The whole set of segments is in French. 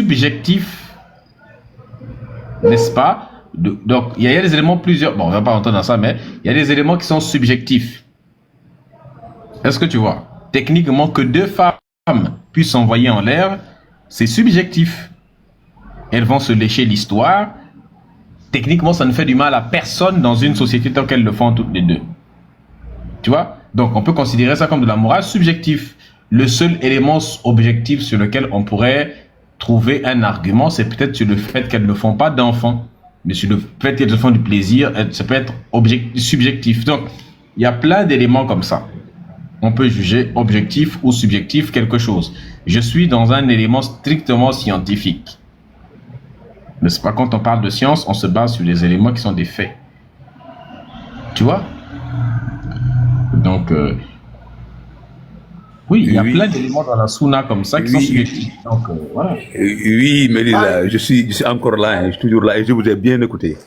subjectif, n'est-ce pas? Donc, il y a des éléments plusieurs. Bon, on va pas rentrer dans ça, mais il y a des éléments qui sont subjectifs. Est-ce que tu vois? Techniquement, que deux femmes puissent s'envoyer en l'air, c'est subjectif. Elles vont se lécher l'histoire. Techniquement, ça ne fait du mal à personne dans une société tant qu'elles le font toutes les deux. Tu vois? Donc, on peut considérer ça comme de la morale subjective. Le seul élément objectif sur lequel on pourrait trouver un argument, c'est peut-être sur le fait qu'elles ne font pas d'enfants. Mais sur le fait qu'elles font du plaisir, ça peut être subjectif. Donc, il y a plein d'éléments comme ça. On peut juger objectif ou subjectif quelque chose. Je suis dans un élément strictement scientifique. N'est-ce pas? Quand on parle de science, on se base sur des éléments qui sont des faits. Tu vois? Donc, oui, il y a plein d'éléments dans la Sunna comme ça qui sont subjectifs. Donc, voilà. Oui, Mélisa, je suis encore là, hein, je suis toujours là et je vous ai bien écouté.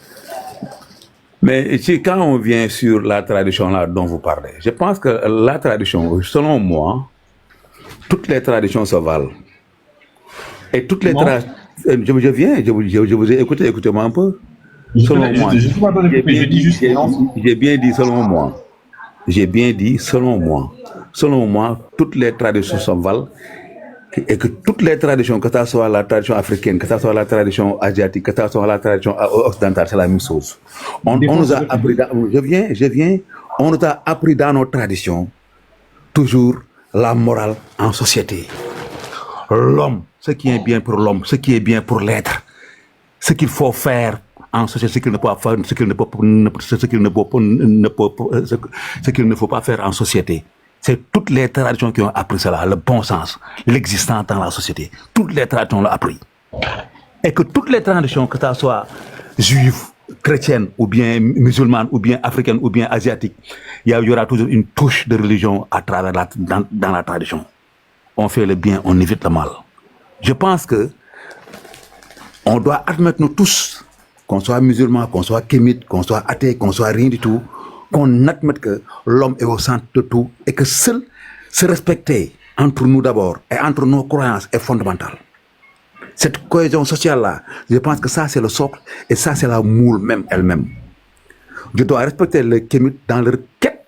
Mais quand on vient sur la tradition là dont vous parlez, je pense que la tradition, selon moi, toutes les traditions se valent. Et toutes les traditions... Je vous ai écouté, écoutez-moi un peu. Selon moi, j'ai bien dit selon moi. J'ai bien dit selon moi. Selon moi, toutes les traditions se valent. Et que toutes les traditions, que ce soit la tradition africaine, que ce soit la tradition asiatique, que ce soit la tradition occidentale, c'est la même chose. On nous a appris, je viens, on nous a appris dans nos traditions, toujours la morale en société. L'homme, ce qui est bien pour l'homme, ce qui est bien pour l'être, ce qu'il faut faire en société, ce qu'il ne faut pas faire, ce qu'il ne faut pas faire en société. C'est toutes les traditions qui ont appris cela, le bon sens, l'existence dans la société. Toutes les traditions l'ont appris. Et que toutes les traditions, que ce soit juives, chrétiennes, ou bien musulmanes, ou bien africaines, ou bien asiatiques, il y aura toujours une touche de religion à travers dans la tradition. On fait le bien, on évite le mal. Je pense que on doit admettre nous tous, qu'on soit musulman, qu'on soit kémite, qu'on soit athée, qu'on soit rien du tout, qu'on admette que l'homme est au centre de tout et que seul se respecter entre nous d'abord et entre nos croyances est fondamental. Cette cohésion sociale-là, je pense que ça c'est le socle et ça c'est la moule même elle-même. Je dois respecter les kémites dans leur quête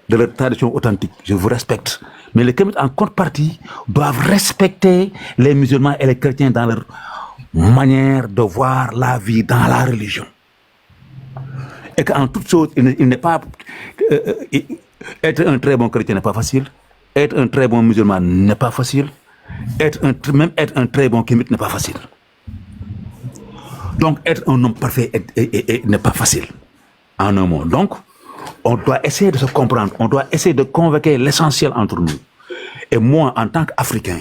de leur tradition authentique. Je vous respecte. Mais les kémites en contrepartie doivent respecter les musulmans et les chrétiens dans leur manière de voir la vie dans la religion. Et qu'en toute chose, il n'est pas... être un très bon chrétien n'est pas facile. Être un très bon musulman n'est pas facile. Même être un très bon kémite n'est pas facile. Donc, être un homme parfait n'est pas facile. En un mot. Donc, on doit essayer de se comprendre. On doit essayer de convoquer l'essentiel entre nous. Et moi, en tant qu'Africain,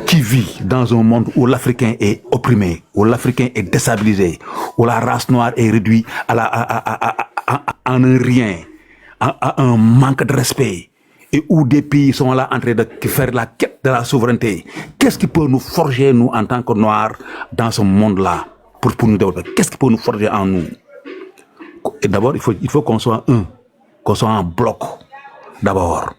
qui vit dans un monde où l'Africain est opprimé, où l'Africain est déstabilisé, où la race noire est réduite à un rien, à un manque de respect, et où des pays sont là en train de faire la quête de la souveraineté. Qu'est-ce qui peut nous forger, nous, en tant que Noirs, dans ce monde-là, pour nous développer? Qu'est-ce qui peut nous forger en nous? Et d'abord, il faut qu'on soit qu'on soit en bloc, d'abord.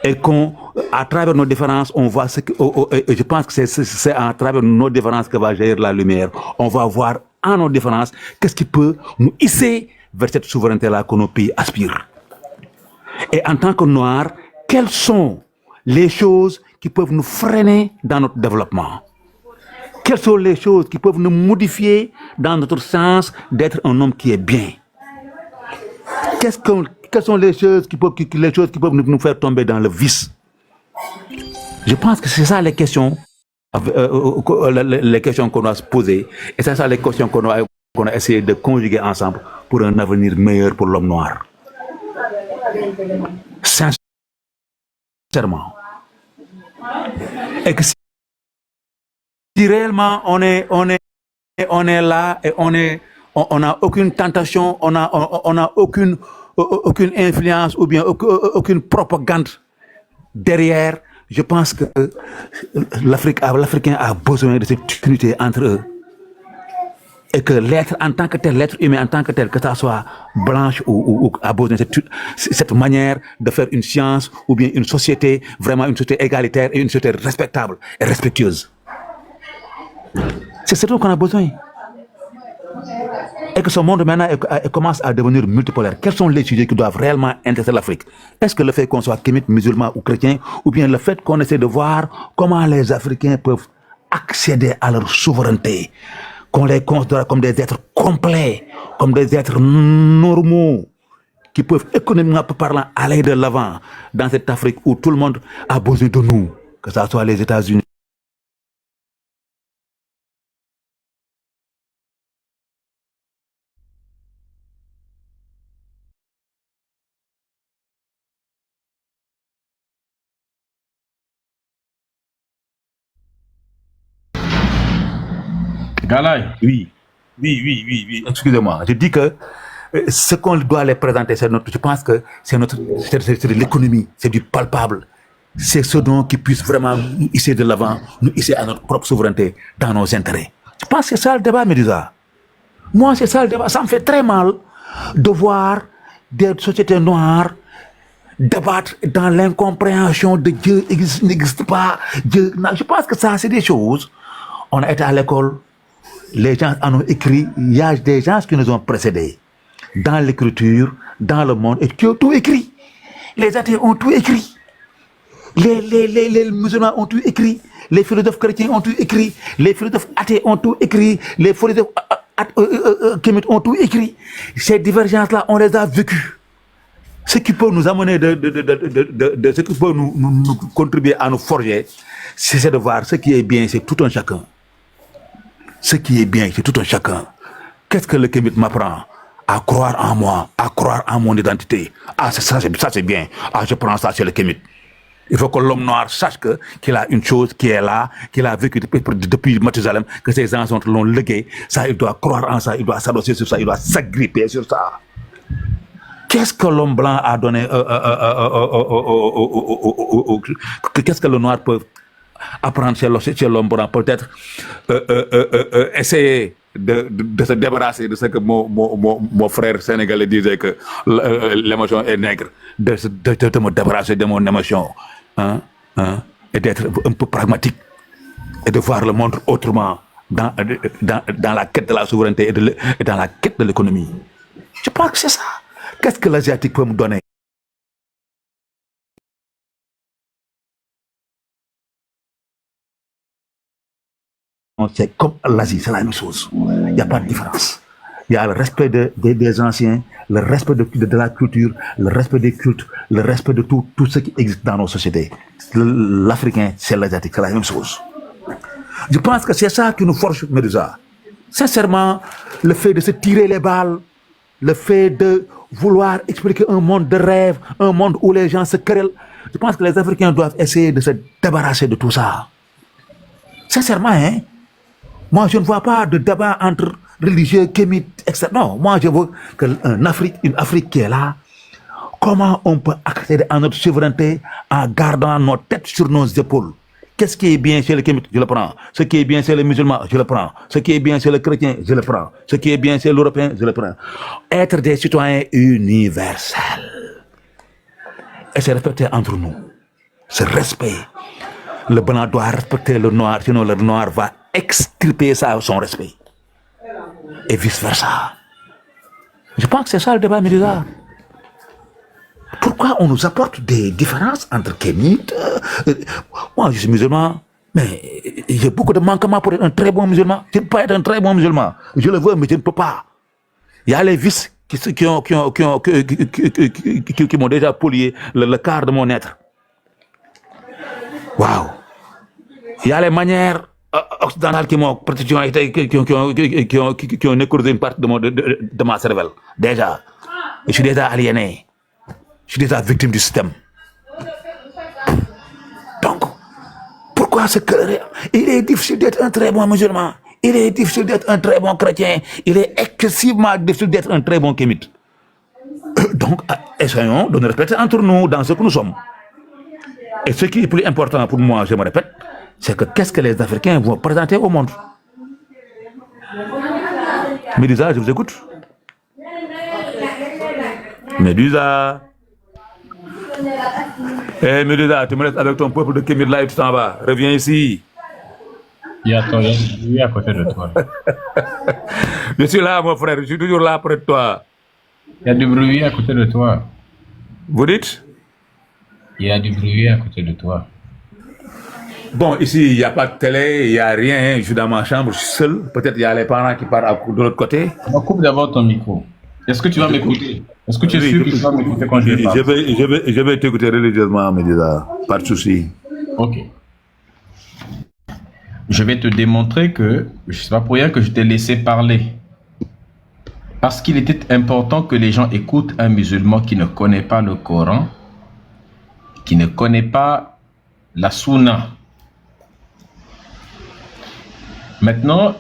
Et qu'à travers nos différences, on voit ce que... je pense que c'est à travers nos différences que va jaillir la lumière. On va voir en nos différences qu'est-ce qui peut nous hisser vers cette souveraineté-là que nos pays aspirent. Et en tant que Noirs, quelles sont les choses qui peuvent nous freiner dans notre développement? Quelles sont les choses qui peuvent nous modifier dans notre sens d'être un homme qui est bien? Quelles sont les choses qui peuvent nous faire tomber dans le vice? Je pense que c'est ça les questions qu'on doit se poser. Et c'est ça les questions qu'on a essayé de conjuguer ensemble pour un avenir meilleur pour l'homme noir. Sincèrement. Et que si réellement on est là et on n'a aucune tentation, on n'a aucune influence ou bien aucune propagande derrière, je pense que l'Africain a besoin de cette unité entre eux. Et que l'être en tant que tel, l'être humain en tant que tel, que ça soit blanche ou a besoin de cette manière de faire une science ou bien une société, vraiment une société égalitaire et une société respectable et respectueuse. C'est ce dont on a besoin. Et que ce monde maintenant commence à devenir multipolaire. Quels sont les sujets qui doivent réellement intéresser l'Afrique? Est-ce que le fait qu'on soit kémite, musulman ou chrétien, ou bien le fait qu'on essaie de voir comment les Africains peuvent accéder à leur souveraineté, qu'on les considère comme des êtres complets, comme des êtres normaux, qui peuvent économiquement parlant aller de l'avant dans cette Afrique où tout le monde a besoin de nous, que ce soit les États-Unis. Galaye. Oui. Excusez-moi. Je dis que ce qu'on doit les présenter, je pense que c'est de l'économie, c'est du palpable. C'est ce dont qui puisse vraiment nous hisser de l'avant, nous hisser à notre propre souveraineté dans nos intérêts. Je pense que c'est ça le débat, Médusa. Moi, c'est ça le débat. Ça me fait très mal de voir des sociétés noires débattre dans l'incompréhension de Dieu n'existe pas. Dieu, je pense que ça, c'est des choses. On a été à l'école, les gens en ont écrit, il y a des gens qui nous ont précédés dans l'écriture, dans le monde, et qui ont tout écrit. Les athées ont tout écrit. Les musulmans ont tout écrit. Les philosophes chrétiens ont tout écrit. Les philosophes athées ont tout écrit. Les philosophes kémites ont tout écrit. Ces divergences-là, on les a vécues. Ce qui peut nous amener, ce qui peut nous contribuer à nous forger, c'est de voir ce qui est bien, c'est tout un chacun. Ce qui est bien, c'est tout un chacun. Qu'est-ce que le kémite m'apprend? À croire en moi, à croire en mon identité. Ah, ça c'est bien. Ah, je prends ça, c'est le kémite. Il faut que l'homme noir sache qu'il a une chose qui est là, qu'il a vécu depuis Mathusalem, que ses ancêtres l'ont légué. Ça, il doit croire en ça, il doit s'adosser sur ça, il doit s'agripper sur ça. Qu'est-ce que l'homme blanc a donné qu'est-ce que le noir peut apprendre chez l'homme blanc? Peut-être essayer de se débarrasser de ce que mon frère sénégalais disait, que l'émotion est nègre, de me débarrasser de mon émotion, et d'être un peu pragmatique et de voir le monde autrement dans la quête de la souveraineté et dans la quête de l'économie. Je pense que c'est ça. Qu'est-ce que l'Asiatique peut me donner? C'est comme l'Asie, c'est la même chose. Il n'y a pas de différence. Il y a le respect des anciens, le respect de la culture, le respect des cultes, le respect de tout ce qui existe dans nos sociétés. L'Africain, c'est l'Asiatique, c'est la même chose. Je pense que c'est ça qui nous forge, Médusa. Sincèrement, le fait de se tirer les balles, le fait de vouloir expliquer un monde de rêve, un monde où les gens se querellent, je pense que les Africains doivent essayer de se débarrasser de tout ça. Sincèrement, hein? Moi, je ne vois pas de débat entre religieux, kémites, etc. Non, moi, je veux une Afrique qui est là. Comment on peut accéder à notre souveraineté en gardant nos têtes sur nos épaules? Qu'est-ce qui est bien chez les kémites? Je le prends. Ce qui est bien chez les musulmans, je le prends. Ce qui est bien chez les chrétiens, je le prends. Ce qui est bien chez l'Européen, je le prends. Être des citoyens universels. Et se respecter entre nous. Ce respect. Le blanc doit respecter le noir, sinon le noir va extirper son respect. Et vice-versa. Je pense que c'est ça le débat, Médusa. Pourquoi on nous apporte des différences entre kémites? Moi, je suis musulman, mais j'ai beaucoup de manquements pour être un très bon musulman. Je ne peux pas être un très bon musulman. Je le veux, mais je ne peux pas. Il y a les vices qui m'ont déjà pollué le quart de mon être. Waouh! Il y a les manières occidentales qui m'ont qui ont écrasé une partie de ma cervelle. Déjà. Je suis déjà aliéné. Je suis déjà victime du système. Donc, pourquoi se quereller? Il est difficile d'être un très bon musulman. Il est difficile d'être un très bon chrétien. Il est excessivement difficile d'être un très bon kémite. Donc, essayons de nous respecter entre nous dans ce que nous sommes. Et ce qui est plus important pour moi, je me répète, c'est que qu'est-ce que les Africains vont présenter au monde? Médusa, je vous écoute. Médusa. Médusa, tu me laisses avec ton peuple de Kémite là et tu t'en vas. Reviens ici. Il y a du bruit à côté de toi. Je suis là, mon frère, je suis toujours là près de toi. Il y a du bruit à côté de toi. Vous dites? Il y a du bruit à côté de toi. Bon, ici, il n'y a pas de télé, il n'y a rien. Je suis dans ma chambre, je suis seul. Peut-être il y a les parents qui partent de l'autre côté. On coupe d'abord ton micro. Est-ce que tu vas m'écouter? Est-ce que tu es Oui, sûr que tu vas m'écouter quand je vais parler? je vais t'écouter religieusement, Médisa. Pas de souci. Ok. Je vais te démontrer que, je sais pas pour rien que je t'ai laissé parler. Parce qu'il était important que les gens écoutent un musulman qui ne connaît pas le Coran, qui ne connaît pas la Sunna. Maintenant,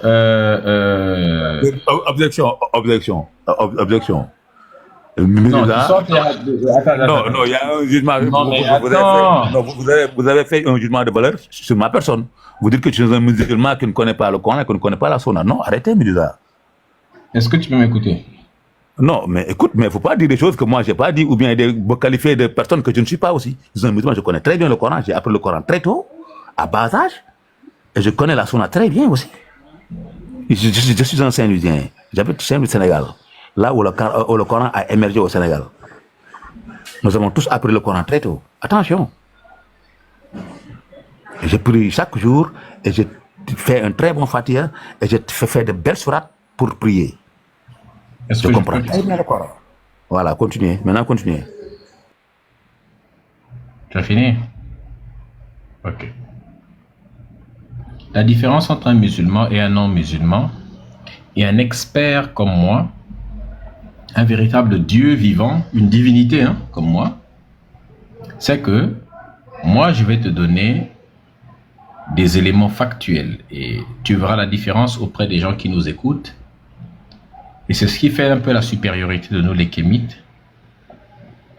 Objection. non, Médisa. tu sors, attends, Non, il y a un jugement. non, mais attends. Vous avez fait un jugement de valeur sur ma personne. Vous dites que tu es un musulman qui ne connaît pas le Coran, qui ne connaît pas la Sunna. Non, arrêtez, Médisa. Est-ce que tu peux m'écouter? Non, mais écoute, mais il ne faut pas dire des choses que moi je n'ai pas dit ou bien me qualifier de personnes que je ne suis pas aussi. Je suis un musulman, je connais très bien le Coran, j'ai appris le Coran très tôt, à bas âge, et je connais la Sunna très bien aussi. Je suis un Saint-Louisien, j'habite Saint-Louis, Sénégal, là où le Coran a émergé au Sénégal. Nous avons tous appris le Coran très tôt. Attention. Je prie chaque jour et je fais un très bon Fatiha et je fais de belles sourates pour prier. Est-ce Je que comprends très bien le Coran. Voilà, continuez. Maintenant, continuez. Tu as fini? Ok. La différence entre un musulman et un non-musulman, et un expert comme moi, un véritable Dieu vivant, une divinité comme moi, c'est que moi, je vais te donner des éléments factuels et tu verras la différence auprès des gens qui nous écoutent. Et c'est ce qui fait un peu la supériorité de nous, les kémites.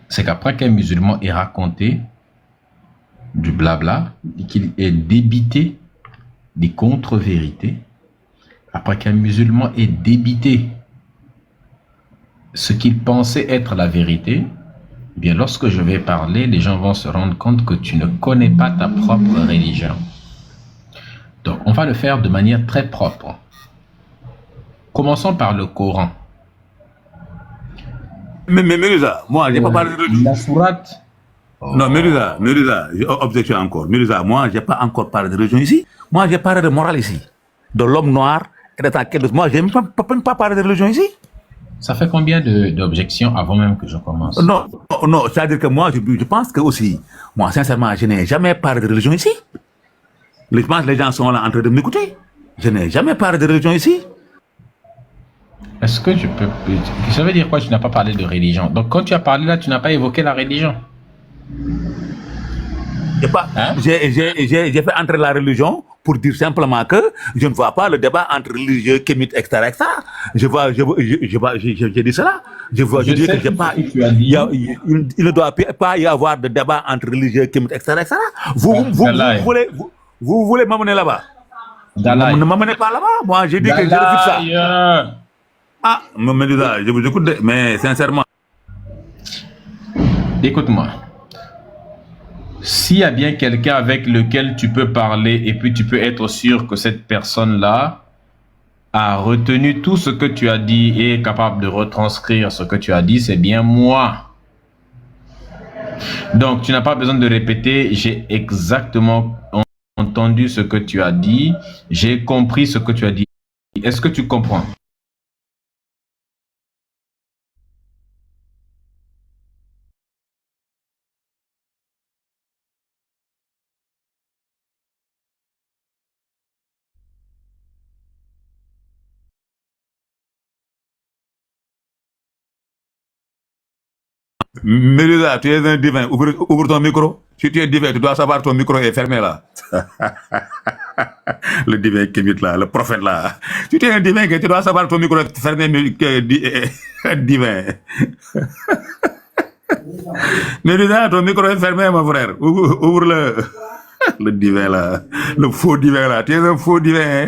C'est qu'après qu'un musulman ait raconté du blabla, qu'il ait débité des contre-vérités, après qu'un musulman ait débité ce qu'il pensait être la vérité, eh bien lorsque je vais parler, les gens vont se rendre compte que tu ne connais pas ta propre religion. Donc, on va le faire de manière très propre. Commençons par le Coran. Mais Mélusa, moi, je n'ai pas parlé de religion. La sourate. Non, Mélusa, objection encore. Mélusa, moi, je n'ai pas encore parlé de religion ici. Moi, j'ai parlé de morale ici. De l'homme noir et de ta quête. Moi, je n'ai même pas parlé de religion ici. Ça fait combien d'objections avant même que je commence? Non, c'est-à-dire que moi, je pense que aussi, moi, sincèrement, je n'ai jamais parlé de religion ici. Je pense que les gens sont là en train de m'écouter. Je n'ai jamais parlé de religion ici. Est-ce que je peux... Ça veut dire quoi, tu n'as pas parlé de religion? Donc, quand tu as parlé là, tu n'as pas évoqué la religion? J'ai fait entrer la religion pour dire simplement que je ne vois pas le débat entre religieux, kémites, etc. J'ai dit cela. Je dis que j'ai pas, il ne doit pas y avoir de débat entre religieux, kémites, etc. Vous voulez m'amener là-bas? Ne m'amenez pas là-bas. Moi, j'ai dit que je refuse ça. Ah, je vous écoute, mais sincèrement. Écoute-moi. S'il y a bien quelqu'un avec lequel tu peux parler et puis tu peux être sûr que cette personne-là a retenu tout ce que tu as dit et est capable de retranscrire ce que tu as dit, c'est bien moi. Donc, tu n'as pas besoin de répéter. J'ai exactement entendu ce que tu as dit. J'ai compris ce que tu as dit. Est-ce que tu comprends? Mélusa, tu es un divin. Ouvre ton micro. Si tu es divin, tu dois savoir ton micro est fermé là. Le divin kémite là, le prophète là. Si tu es un divin, tu dois savoir ton micro est fermé, divin. Mélusa, ton micro est fermé, mon frère. Ouvre-le. Le divin là. Le faux divin là. Tu es un faux divin.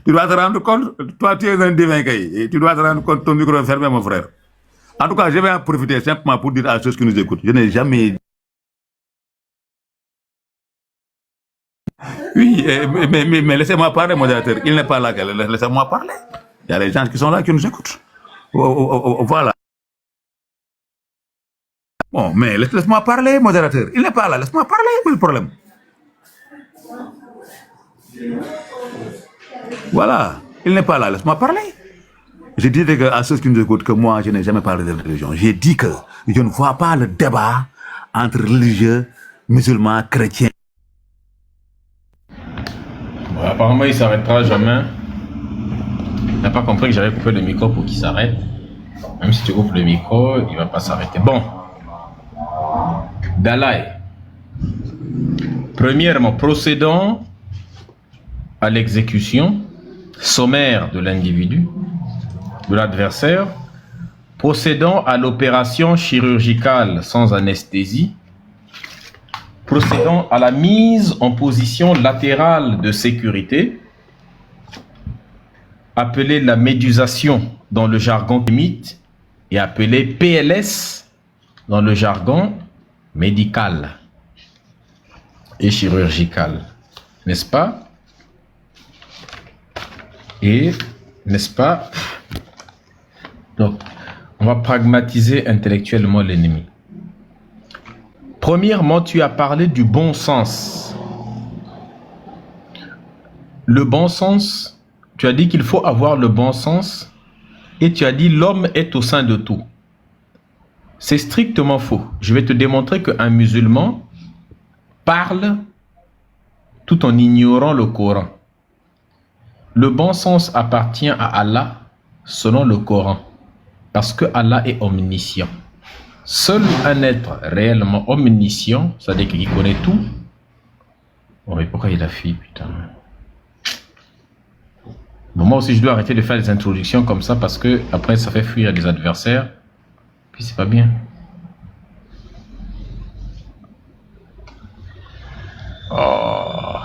Tu dois te rendre compte, toi tu es un divin, et tu dois te rendre compte, ton micro est fermé, mon frère. En tout cas, je vais en profiter simplement pour dire à ceux qui nous écoutent, je n'ai jamais Oui, mais laissez-moi parler, modérateur. Il n'est pas là, laissez-moi parler. Il y a les gens qui sont là qui nous écoutent. Voilà. Bon, mais laisse-moi parler, modérateur. Il n'est pas là, laisse-moi parler, quel est le problème? Voilà, il n'est pas là, laisse-moi parler. Je dis à ceux qui nous écoutent que moi, je n'ai jamais parlé de religion. J'ai dit que je ne vois pas le débat entre religieux, musulmans, chrétiens. Bon, apparemment, il ne s'arrêtera jamais. Il n'a pas compris que j'avais coupé le micro pour qu'il s'arrête. Même si tu coupes le micro, il ne va pas s'arrêter. Bon. Dalai. Premièrement, procédons à l'exécution sommaire de l'individu, de l'adversaire. Procédons à l'opération chirurgicale sans anesthésie. Procédons à la mise en position latérale de sécurité, appelée la médusation dans le jargon kémite et appelée PLS dans le jargon médical et chirurgical. N'est-ce pas? Et, n'est-ce pas? Donc, on va pragmatiser intellectuellement l'ennemi. Premièrement, tu as parlé du bon sens. Le bon sens, tu as dit qu'il faut avoir le bon sens et tu as dit l'homme est au sein de tout. C'est strictement faux. Je vais te démontrer qu'un musulman parle tout en ignorant le Coran. Le bon sens appartient à Allah selon le Coran parce que Allah est omniscient. Seul un être réellement omniscient, c'est-à-dire qu'il connaît tout. Oh, mais pourquoi il a fui, putain? Bon, moi aussi, je dois arrêter de faire des introductions comme ça parce que après, ça fait fuir les adversaires. Puis c'est pas bien. Oh.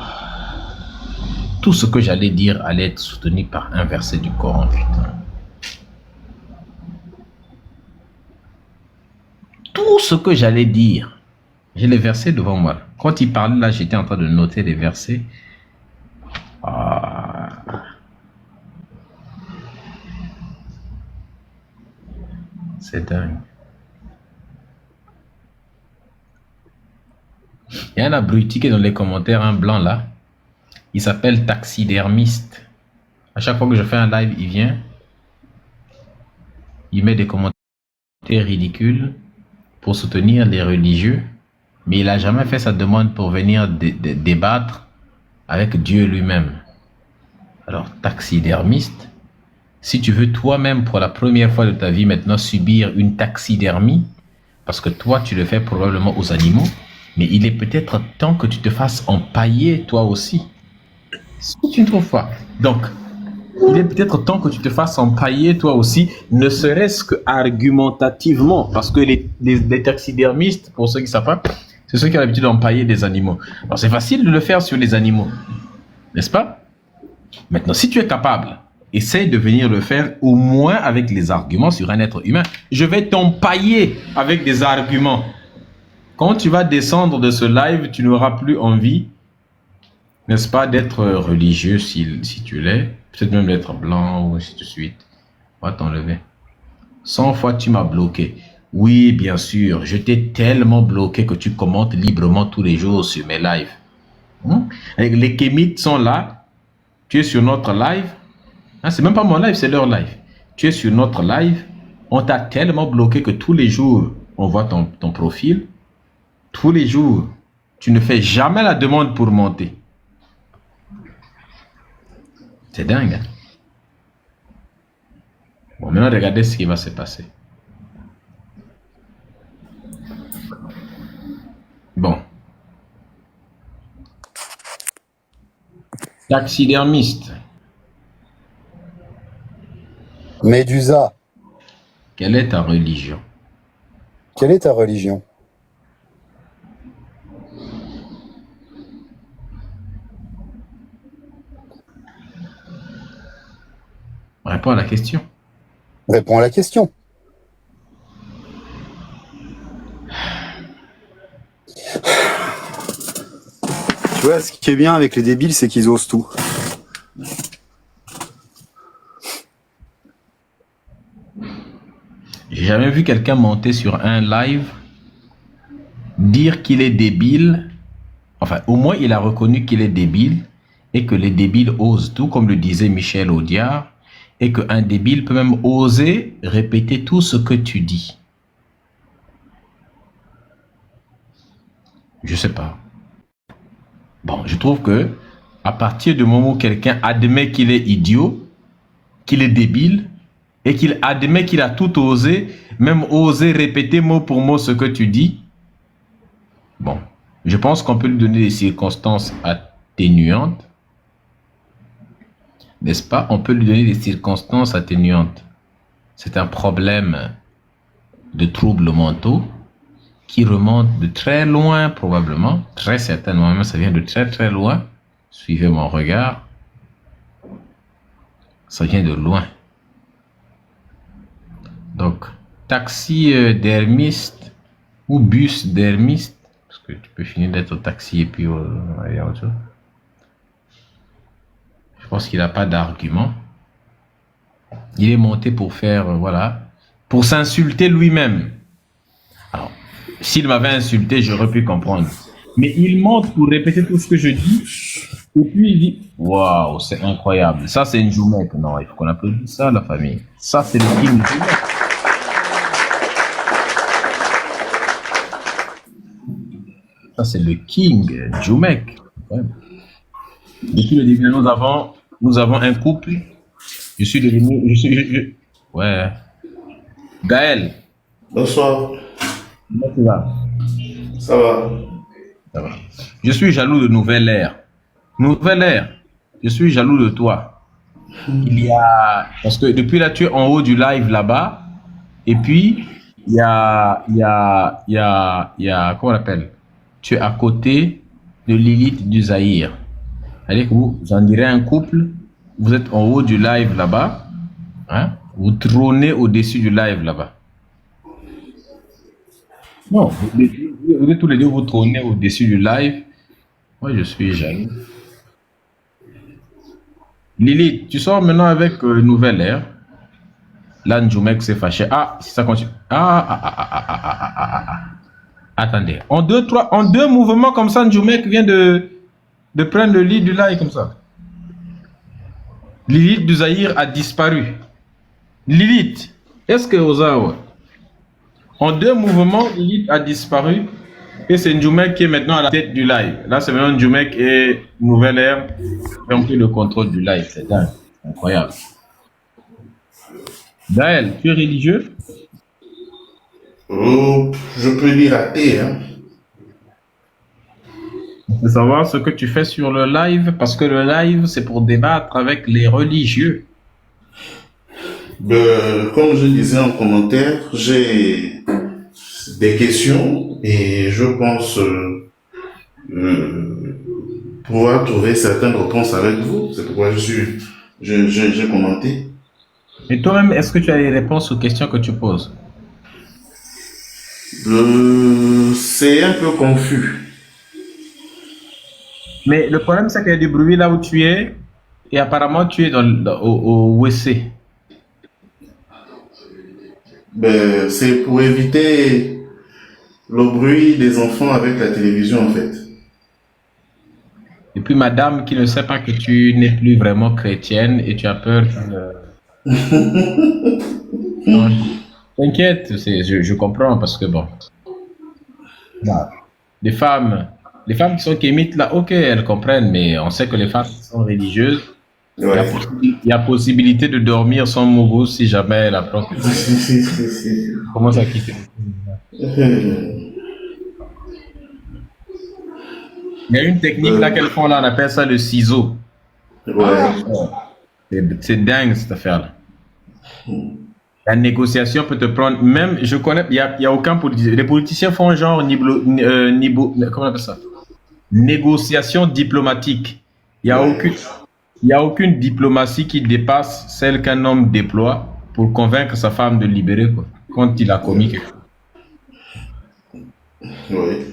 Tout ce que j'allais dire allait être soutenu par un verset du Coran, putain. Tout ce que j'allais dire, j'ai les versets devant moi. Quand il parlait là, j'étais en train de noter les versets. Ah. C'est dingue. Il y a un abruti qui est dans les commentaires, un blanc là. Il s'appelle taxidermiste. À chaque fois que je fais un live, il vient. Il met des commentaires ridicules pour soutenir les religieux. Mais il n'a jamais fait sa demande pour venir débattre avec Dieu lui-même. Alors, taxidermiste, si tu veux toi-même pour la première fois de ta vie maintenant subir une taxidermie, parce que toi tu le fais probablement aux animaux, mais il est peut-être temps que tu te fasses empailler toi aussi. Si tu ne trouves pas. Donc, il est peut-être temps que tu te fasses empailler toi aussi, ne serait-ce que argumentativement, parce que les taxidermistes, pour ceux qui ne savent pas, c'est ceux qui ont l'habitude d'empailler des animaux. Alors c'est facile de le faire sur les animaux, n'est-ce pas? Maintenant, si tu es capable, essaye de venir le faire au moins avec les arguments sur un être humain. Je vais t'empailler avec des arguments. Quand tu vas descendre de ce live, tu n'auras plus envie, n'est-ce pas, d'être religieux si tu l'es, peut-être même d'être blanc ou ainsi de suite. On va t'enlever. 100 fois tu m'as bloqué. Oui, bien sûr, je t'ai tellement bloqué que tu commentes librement tous les jours sur mes lives. Les kémites sont là. Tu es sur notre live. C'est même pas mon live, c'est leur live. Tu es sur notre live. On t'a tellement bloqué que tous les jours, on voit ton profil. Tous les jours, tu ne fais jamais la demande pour monter. C'est dingue. Hein? Bon, maintenant, regardez ce qui va se passer. Bon. Taxidermiste. Médusa. Quelle est ta religion? Quelle est ta religion? Réponds à la question. Réponds à la question. Tu vois, ce qui est bien avec les débiles, c'est qu'ils osent tout. J'ai jamais vu quelqu'un monter sur un live, dire qu'il est débile. Enfin, au moins, il a reconnu qu'il est débile et que les débiles osent tout, comme le disait Michel Audiard, et qu'un débile peut même oser répéter tout ce que tu dis. Je sais pas. Bon, je trouve que à partir du moment où quelqu'un admet qu'il est idiot, qu'il est débile, et qu'il admet qu'il a tout osé, même osé répéter mot pour mot ce que tu dis, bon, je pense qu'on peut lui donner des circonstances atténuantes. N'est-ce pas? On peut lui donner des circonstances atténuantes. C'est un problème de troubles mentaux qui remonte de très loin, probablement, très certainement, même ça vient de très très loin. Suivez mon regard. Ça vient de loin. Donc, taxi dermiste ou bus dermiste, parce que tu peux finir d'être au taxi et puis aller à autre chose. Je pense qu'il n'a pas d'argument. Il est monté pour faire, voilà, pour s'insulter lui-même. Alors, s'il m'avait insulté, j'aurais pu comprendre. Mais il monte pour répéter tout ce que je dis. Et puis il dit, waouh, c'est incroyable. Ça, c'est une Njoumek. Non, il faut qu'on applaudisse ça, la famille. Ça, c'est le King Njoumek. Ça, c'est le King Njoumek. Ouais. Depuis le début, nous avons un couple. Je suis devenu. Ouais. Gaël. Bonsoir. Comment tu vas? Ça va? Ça va. Je suis jaloux de Nouvelle Ère. Nouvelle Ère, je suis jaloux de toi. Il y a. Parce que depuis là, tu es en haut du live là-bas. Et puis, il y a. Comment on l'appelle? Tu es à côté de Lilith du Zaïre. C'est-à-dire que vous en direz un couple. Vous êtes en haut du live là-bas. Hein? Vous trônez au-dessus du live là-bas. Non, vous êtes tous les deux, vous trônez au-dessus du live. Moi, je suis jaloux. Lilith, tu sors maintenant avec Nouvelle Ère. Là, Njoumek s'est fâché. Ah, si ça continue. Attendez. En deux mouvements comme ça, Njoumek vient de prendre le lit du live comme ça. Lilith du Zaïre a disparu. Lilith, est-ce que Ozawa? En deux mouvements, Lilith a disparu. Et c'est Njoumek qui est maintenant à la tête du live. Là, c'est maintenant Njoumek et Nouvelle Ère qui ont pris le contrôle du live. C'est dingue. Incroyable. Gaël, tu es religieux? Oh, je peux dire athée, hein. On peut savoir ce que tu fais sur le live, parce que le live, c'est pour débattre avec les religieux. Comme je disais en commentaire, j'ai des questions et je pense pouvoir trouver certaines réponses avec vous. C'est pourquoi j'ai commenté. Et toi-même, est-ce que tu as les réponses aux questions que tu poses? C'est un peu confus. Mais le problème, c'est qu'il y a du bruit là où tu es, et apparemment, tu es au WC. C'est pour éviter le bruit des enfants avec la télévision, en fait. Et puis, madame qui ne sait pas que tu n'es plus vraiment chrétienne et tu as peur que... Non, t'inquiète, je comprends parce que bon... Voilà. Les femmes qui sont kémites là, ok, elles comprennent, mais on sait que les femmes qui sont religieuses, Ouais. il y a possibilité de dormir sans mourou si jamais la propre commence à quitter. Il y a une technique là qu'elles font là, on appelle ça le ciseau. Ouais. C'est dingue cette affaire-là. La négociation peut te prendre, même, je connais, il y a aucun politicien. Les politiciens font genre, comment on appelle ça? Négociation diplomatique. Il y a aucune diplomatie qui dépasse celle qu'un homme déploie pour convaincre sa femme de libérer, quoi, quand il a commis quelque chose. Ouais.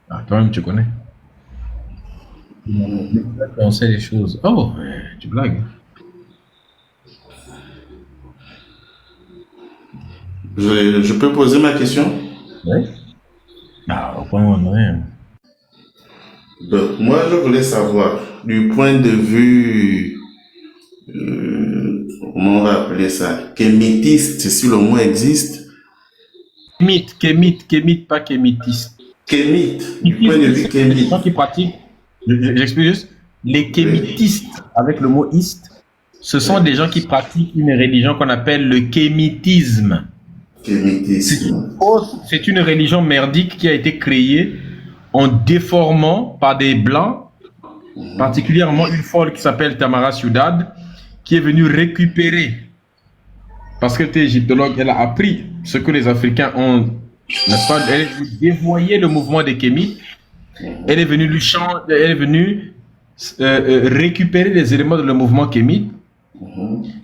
Ah, toi-même, tu connais. On sait les choses. Oh, tu blagues. Je peux poser ma question? Oui. Ah, au point où on en est. Donc, moi, je voulais savoir, du point de vue, comment on va appeler ça, kémitiste, si le mot existe. Kémite, pas kémitiste. Kémite, du point de vue Les kémite. gens qui pratiquent, j'explique juste, les kémitistes, avec le mot iste, ce sont des gens qui pratiquent une religion qu'on appelle le kémitisme. Kémitisme. C'est une religion merdique qui a été créée en déformant par des blancs, particulièrement une folle qui s'appelle Tamara Ciudad, qui est venue récupérer, parce qu'elle était égyptologue, elle a appris ce que les Africains ont, n'est-ce pas, elle est venue dévoyer le mouvement des Kémites, elle est venue récupérer les éléments de le mouvement Kémite,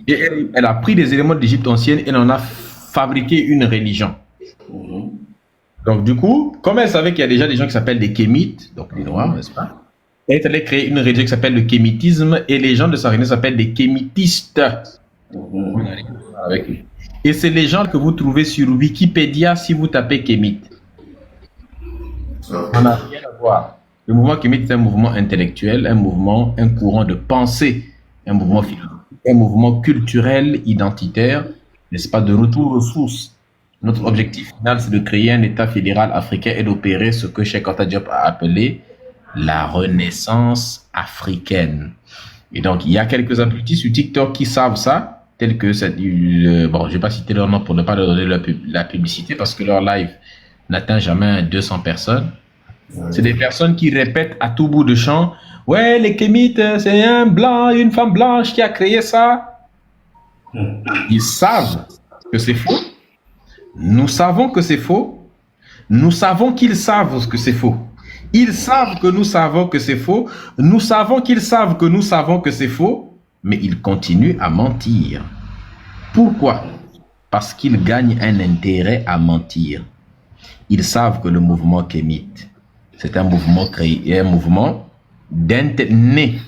et elle a pris des éléments de l'Égypte ancienne et en a fabriqué une religion. Donc du coup, comme elle savait qu'il y a déjà des gens qui s'appellent des Kémites, donc les Noirs, n'est-ce pas, elle allait créer une religion qui s'appelle le kémitisme et les gens de sa religion s'appellent des kémitistes. Avec lui. Et c'est les gens que vous trouvez sur Wikipédia si vous tapez kémite. On n'a rien à voir. Le mouvement kémite est un mouvement intellectuel, un courant de pensée, un mouvement philosophique, un mouvement culturel, identitaire, n'est-ce pas, de retour aux sources. Notre objectif final, c'est de créer un État fédéral africain et d'opérer ce que Cheikh Anta Diop a appelé la renaissance africaine. Et donc, il y a quelques abrutis sur TikTok qui savent ça, tels que, bon, je ne vais pas citer leur nom pour ne pas leur donner la publicité parce que leur live n'atteint jamais 200 personnes. C'est des personnes qui répètent à tout bout de champ, ouais, les Kémites, c'est un blanc, une femme blanche qui a créé ça. Ils savent que c'est faux. Nous savons que c'est faux. Nous savons qu'ils savent que c'est faux. Ils savent que nous savons que c'est faux. Nous savons qu'ils savent que nous savons que c'est faux. Mais ils continuent à mentir. Pourquoi? Parce qu'ils gagnent un intérêt à mentir. Ils savent que le mouvement kémite, c'est un mouvement créé, un mouvement né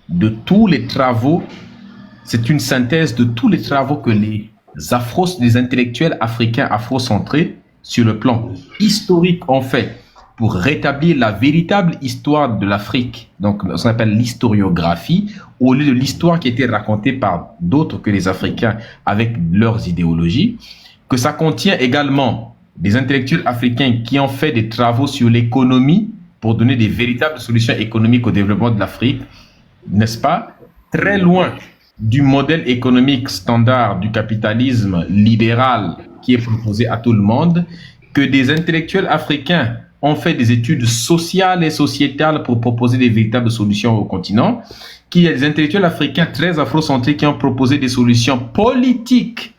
de tous les travaux. C'est une synthèse de tous les travaux que les intellectuels africains afrocentrés sur le plan historique ont fait pour rétablir la véritable histoire de l'Afrique, donc ce qu'on appelle l'historiographie, au lieu de l'histoire qui était racontée par d'autres que les Africains avec leurs idéologies, que ça contient également des intellectuels africains qui ont fait des travaux sur l'économie pour donner des véritables solutions économiques au développement de l'Afrique, n'est-ce pas? Très loin du modèle économique standard du capitalisme libéral qui est proposé à tout le monde, que des intellectuels africains ont fait des études sociales et sociétales pour proposer des véritables solutions au continent, qu'il y a des intellectuels africains très afrocentrés qui ont proposé des solutions politiques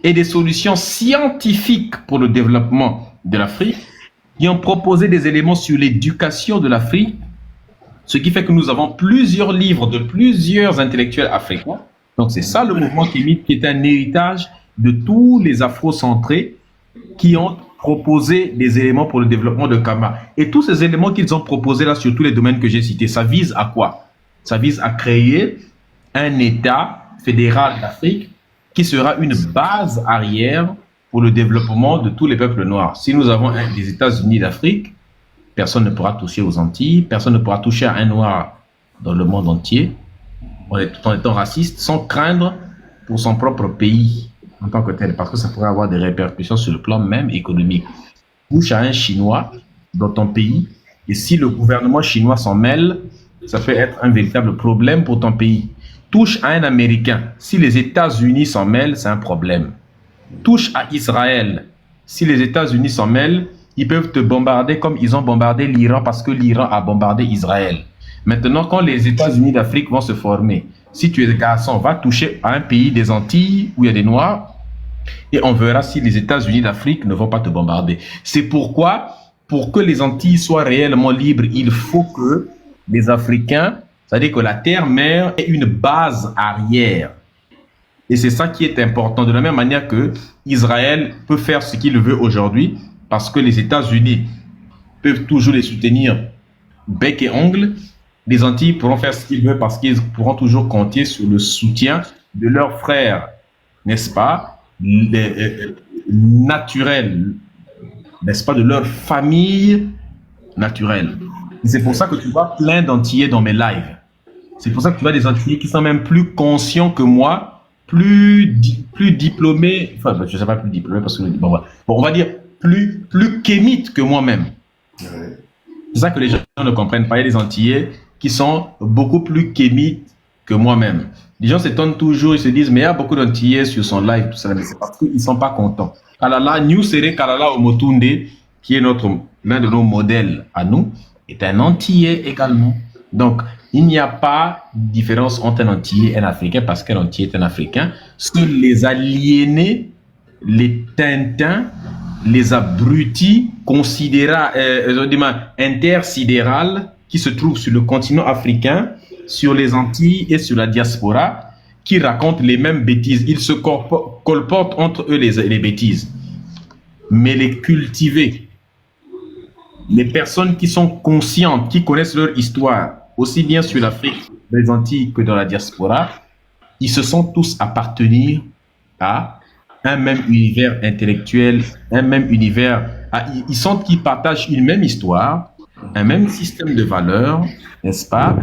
et des solutions scientifiques pour le développement de l'Afrique, qui ont proposé des éléments sur l'éducation de l'Afrique, ce qui fait que nous avons plusieurs livres de plusieurs intellectuels africains. Donc c'est ça le mouvement kémite, qui est un héritage de tous les afrocentrés qui ont proposé des éléments pour le développement de Kama. Et tous ces éléments qu'ils ont proposés là sur tous les domaines que j'ai cités, ça vise à quoi? Ça vise à créer un État fédéral d'Afrique qui sera une base arrière pour le développement de tous les peuples noirs. Si nous avons des États-Unis d'Afrique, personne ne pourra toucher aux Antilles, personne ne pourra toucher à un noir dans le monde entier, tout en étant raciste, sans craindre pour son propre pays en tant que tel, parce que ça pourrait avoir des répercussions sur le plan même économique. Touche à un Chinois dans ton pays, et si le gouvernement chinois s'en mêle, ça peut être un véritable problème pour ton pays. Touche à un Américain, si les États-Unis s'en mêlent, c'est un problème. Touche à Israël, si les États-Unis s'en mêlent, ils peuvent te bombarder comme ils ont bombardé l'Iran parce que l'Iran a bombardé Israël. Maintenant, quand les États-Unis d'Afrique vont se former, si tu es garçon, va toucher à un pays des Antilles où il y a des Noirs et on verra si les États-Unis d'Afrique ne vont pas te bombarder. C'est pourquoi, pour que les Antilles soient réellement libres, il faut que les Africains, c'est-à-dire que la terre-mère ait une base arrière. Et c'est ça qui est important. De la même manière que Israël peut faire ce qu'il veut aujourd'hui, parce que les États-Unis peuvent toujours les soutenir bec et ongle, les Antilles pourront faire ce qu'ils veulent parce qu'ils pourront toujours compter sur le soutien de leurs frères, n'est-ce pas, naturels, n'est-ce pas, de leur famille naturelle. Et c'est pour ça que tu vois plein d'Antillais dans mes lives. C'est pour ça que tu vois des Antillais qui sont même plus conscients que moi, plus diplômés, enfin, je ne sais pas plus diplômés parce que, bon, on va dire plus kémites que moi-même. Ouais. C'est ça que les gens ne comprennent pas. Il y a des Antillais qui sont beaucoup plus kémites que moi-même. Les gens s'étonnent toujours, ils se disent, mais il y a beaucoup d'Antillais sur son live, tout ça, mais c'est parce qu'ils ne sont pas contents. Kalala, New Sere Kalala Omotunde, qui est l'un de nos modèles à nous, est un Antillais également. Donc, il n'y a pas de différence entre un Antillais et un Africain parce qu'un Antillais est un Africain. Seuls les aliénés, les Tintins, les abrutis intersidérales qui se trouvent sur le continent africain, sur les Antilles et sur la diaspora, qui racontent les mêmes bêtises. Ils se colportent entre eux les bêtises. Mais les cultivés, les personnes qui sont conscientes, qui connaissent leur histoire, aussi bien sur l'Afrique, les Antilles que dans la diaspora, ils se sentent tous appartenir à un même univers intellectuel, un même univers. Ils sentent qu'ils partagent une même histoire, un même système de valeurs, n'est-ce pas,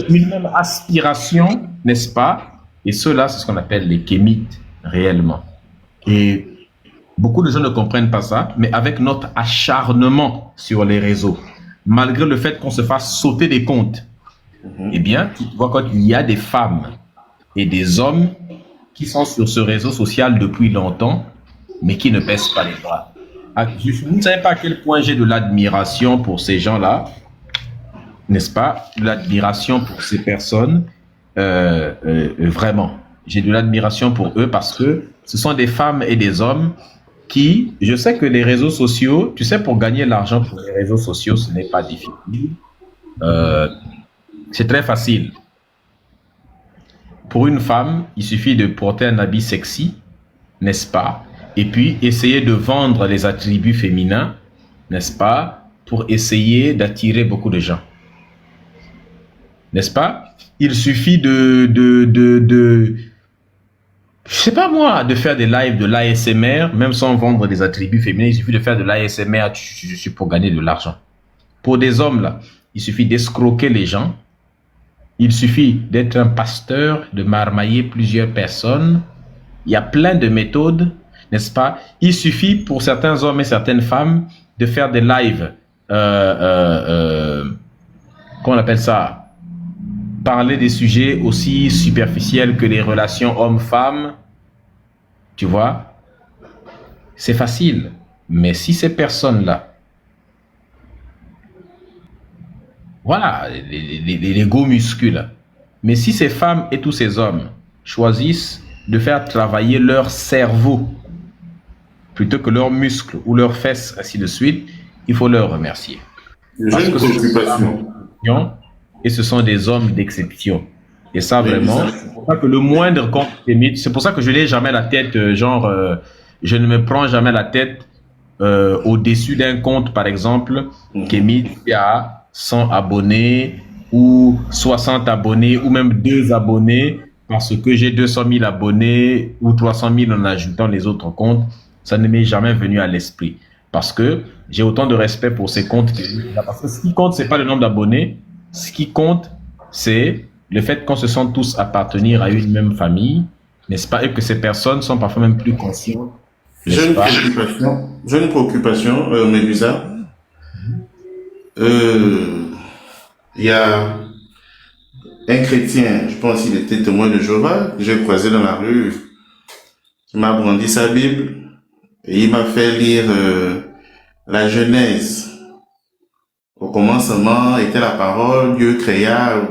une même aspiration, n'est-ce pas. Et cela, c'est ce qu'on appelle les kémites réellement. Et beaucoup de gens ne comprennent pas ça, mais avec notre acharnement sur les réseaux, malgré le fait qu'on se fasse sauter des comptes, eh bien, tu vois qu'il y a des femmes et des hommes qui sont sur ce réseau social depuis longtemps, mais qui ne baissent pas les bras. Vous ne savez pas à quel point j'ai de l'admiration pour ces gens-là, n'est-ce pas? De l'admiration pour ces personnes, vraiment. J'ai de l'admiration pour eux parce que ce sont des femmes et des hommes qui, je sais que les réseaux sociaux, tu sais, pour gagner l'argent pour les réseaux sociaux, ce n'est pas difficile. C'est très facile. Pour une femme, il suffit de porter un habit sexy, n'est-ce pas? Et puis essayer de vendre les attributs féminins, n'est-ce pas? Pour essayer d'attirer beaucoup de gens. N'est-ce pas? Il suffit je sais pas moi, de faire des lives de l'ASMR, même sans vendre des attributs féminins, il suffit de faire de l'ASMR, je suis pour gagner de l'argent. Pour des hommes, là, il suffit d'escroquer les gens. Il suffit d'être un pasteur, de marmailler plusieurs personnes. Il y a plein de méthodes, n'est-ce pas? Il suffit pour certains hommes et certaines femmes de faire des lives, comment on appelle ça? Parler des sujets aussi superficiels que les relations hommes-femmes. Tu vois? C'est facile. Mais si ces personnes-là, voilà, les gros muscles. Mais si ces femmes et tous ces hommes choisissent de faire travailler leur cerveau plutôt que leurs muscles ou leurs fesses, ainsi de suite, il faut leur remercier. J'ai une préoccupation. Et ce sont des hommes d'exception. Et ça, vraiment, c'est pour ça que le moindre compte kémite, c'est pour ça que je n'ai jamais la tête, je ne me prends jamais la tête au-dessus d'un compte, par exemple, kémite qui a 100 abonnés ou 60 abonnés ou même 2 abonnés parce que j'ai 200 000 abonnés ou 300 000 en ajoutant les autres comptes. Ça ne m'est jamais venu à l'esprit parce que j'ai autant de respect pour ces comptes. Parce que ce qui compte, c'est pas le nombre d'abonnés. Ce qui compte, c'est le fait qu'on se sente tous appartenir à une même famille, n'est-ce pas, et que ces personnes sont parfois même plus conscientes. J'ai une préoccupation, Médusa. Il y a un chrétien, je pense qu'il était témoin de Jéhovah, que j'ai croisé dans la rue, qui m'a brandi sa Bible et il m'a fait lire la Genèse. Au commencement était la parole, Dieu créa.